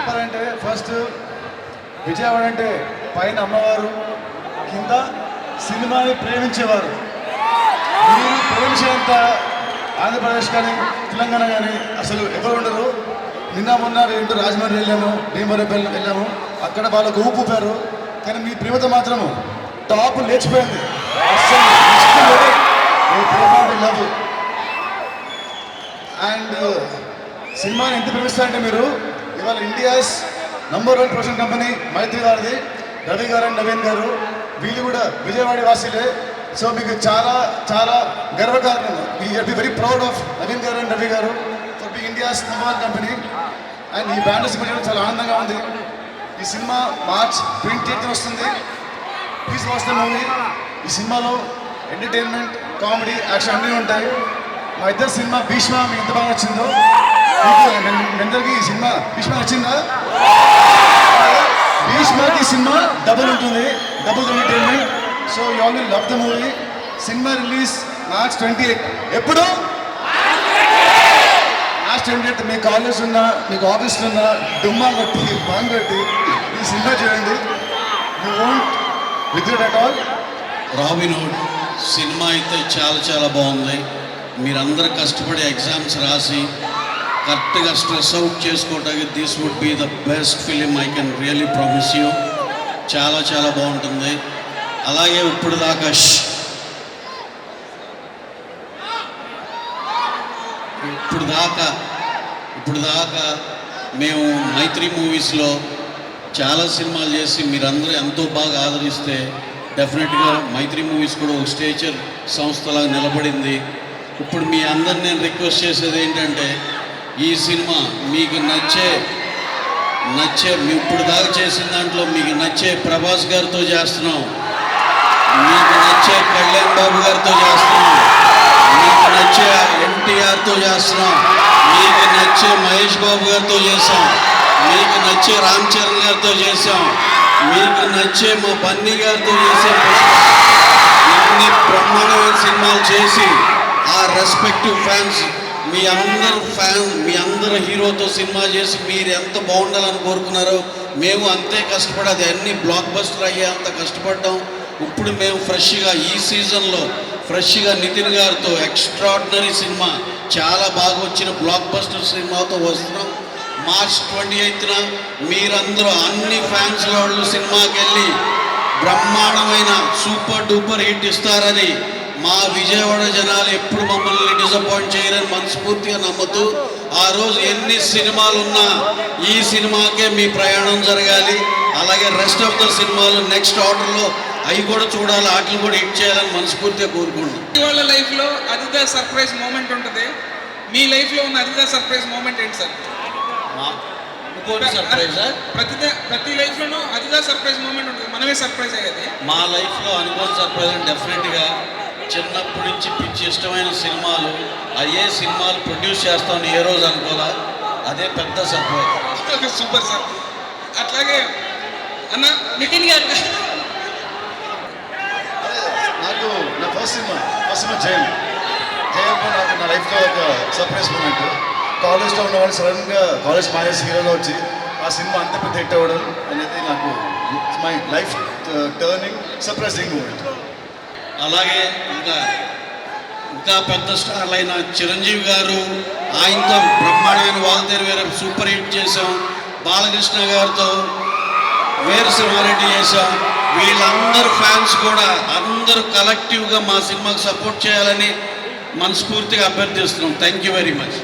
చెప్పాలంటే ఫస్ట్ విజయవాడ అంటే పైన అమ్మవారు, కింద సినిమాని ప్రేమించేవారు. మీరు ప్రేమించేంత ఆంధ్రప్రదేశ్ కానీ తెలంగాణ కానీ అసలు ఎవరు ఉండరు. నిన్న మొన్న రెండు రాజమండ్రి వెళ్ళాము, భీమవరం వెళ్ళాము, అక్కడ వాళ్ళకు ఊపారు. కానీ మీ ప్రేమతో మాత్రము టాప్ లేచిపోయింది. లవ్ అండ్ సినిమాని ఎంత ప్రేమిస్తారంటే మీరు ఇవాళ ఇండియాస్ #1 ప్రొడక్షన్ కంపెనీ మైత్రి గారిది, రవి గారు అండ్ నవీన్ గారు, వీళ్ళు కూడా విజయవాడ వాసీలే. సో మీకు చాలా చాలా గర్వకారణం. Be very proud of Naveen గారు అండ్ రవి గారు for be India's #1 company. And ఈ బ్యాండ్ సినిమా చాలా ఆనందంగా ఉంది. ఈ సినిమా March 28th వస్తుంది. Please watch the movie. ఈ సినిమాలో ఎంటర్టైన్మెంట్, కామెడీ, యాక్షన్ అన్నీ ఉంటాయి. మా ఇద్దరు సినిమా భీష్మ మీకు ఎంత బాగా నచ్చిందో, అందరికీ ఈ సినిమా భీష్మ నచ్చిందా? భీష్మకి సినిమా డబుల్ ఉంటుంది, double entertainment. So you all will love the movie. Cinema release March 28. ఎప్పుడు? March 28. మీ కాలేజ్ ఉన్నా, మీకు ఆఫీస్లో ఉన్నా డుమ్మా కొట్టి, బాంగ్ కొట్టి ఈ సినిమా చూడండి. You won't regret at all. Robinhood సినిమా అయితే చాలా చాలా బాగుంది. మీరందరూ కష్టపడి ఎగ్జామ్స్ రాసి కరెక్ట్గా స్ట్రెస్ అవుట్ చేసుకోవడానికి this would be the best film I can really promise you. చాలా చాలా బాగుంటుంది. అలాగే ఇప్పుడు దాకా మేము మైత్రి మూవీస్లో చాలా సినిమాలు చేసి మీరందరూ ఎంతో బాగా ఆదరిస్తే డెఫినెట్గా మైత్రి మూవీస్ కూడా ఒక స్టేచర్ సంస్థలాగా నిలబడింది. ఇప్పుడు మీ అందరిని నేను రిక్వెస్ట్ చేసేది ఏంటంటే, ఈ సినిమా మీకు నచ్చే ఇప్పుడు దాకా చేసిన దాంట్లో మీకు నచ్చే ప్రభాస్ గారితో చేస్తున్నాం, మీకు నచ్చే కళ్యాణ్ బాబు గారితో చేస్తున్నాం, మీకు నచ్చే ఎన్టీఆర్తో చేస్తున్నాం, మీకు నచ్చే మహేష్ బాబు గారితో చేసాం, మీకు నచ్చే రామ్ చరణ్ గారితో చేసాం, మీకు నచ్చే మా బన్నీ గారితో చేసే ఇన్ని బ్రహ్మాండమైన సినిమాలు చేసి ఆ రెస్పెక్టివ్ ఫ్యాన్స్ మీ అందరు హీరోతో సినిమా చేసి మీరు ఎంత బాగుండాలని కోరుకున్నారో మేము అంతే కష్టపడి అది అన్ని బ్లాక్ బస్టర్ అయ్యే అంత కష్టపడ్డాం. ఇప్పుడు మేము ఫ్రెష్గా ఈ సీజన్లో ఫ్రెష్గా నితిన్ గారితో ఎక్స్ట్రాడినరీ సినిమా, చాలా బాగా వచ్చిన బ్లాక్ బస్టర్ సినిమాతో వస్తున్నాం. March 28న మీరందరూ అన్ని ఫ్యాన్స్ వాళ్ళు సినిమాకి వెళ్ళి బ్రహ్మాండమైన సూపర్ డూపర్ హిట్ ఇస్తారని, మా విజయవాడ జనాలు ఎప్పుడు మమ్మల్ని డిసప్పాయింట్ చేయరని మనస్ఫూర్తిగా నమ్ముతూ, ఆ రోజు ఎన్ని సినిమాలు ఉన్నా ఈ సినిమాకే మీ ప్రయాణం జరగాలి. అలాగే రెస్ట్ ఆఫ్ ద సినిమాలు నెక్స్ట్ ఆర్డర్లో అవి కూడా చూడాలి, వాటిని కూడా హిట్ చేయాలని మనస్ఫూర్తిగా కోరుకుంటున్నాం. వాళ్ళ లైఫ్లో అతిథ సర్ప్రైజ్ మూమెంట్ ఉంటుంది. మీ లైఫ్లో ఉన్న అతిథ సర్ప్రైజ్ మూమెంట్ ఏంటి సార్? ప్రతి లైఫ్లోనూ అతిథ సర్ప్రైజ్ మూమెంట్ ఉంటుంది, మనమే సర్ప్రైజ్ అయ్యేది. మా లైఫ్లో అనుకోని సర్ప్రైజ్ అంటే డెఫినెట్గా చిన్నప్పటి నుంచి పిచ్చి ఇష్టమైన సినిమాలు, అయ్యే సినిమాలు ప్రొడ్యూస్ చేస్తామని ఏ రోజు అనుకోలే, అదే పెద్ద సర్ప్రైజ్. Super sir. అట్లాగే అన్న నితిన్ గారు, నాకు నా ఫస్ట్ సినిమా జయం నాకు నా లైఫ్లో ఒక సర్ప్రైజ్ మూమెంట్. కాలేజ్లో ఉన్నవాళ్ళు సడన్గా కాలేజ్ మానేసి హీరోలో వచ్చి ఆ సినిమా అంత పెద్ద హిట్ అవ్వడం అనేది నాకు my life turning surprising moment. అలాగే ఇంకా పెద్ద స్టార్లు అయిన చిరంజీవి గారు, ఆయనతో బ్రహ్మాండమైన వాల్తేరు వేరే సూపర్ హిట్ చేసాం. బాలకృష్ణ గారితో వీరసింహారెడ్డి చేసాం. వీళ్ళందరూ ఫ్యాన్స్ కూడా అందరూ కలెక్టివ్గా మా సినిమాకి సపోర్ట్ చేయాలని మనస్ఫూర్తిగా అభ్యర్థిస్తున్నాం. Thank you very much.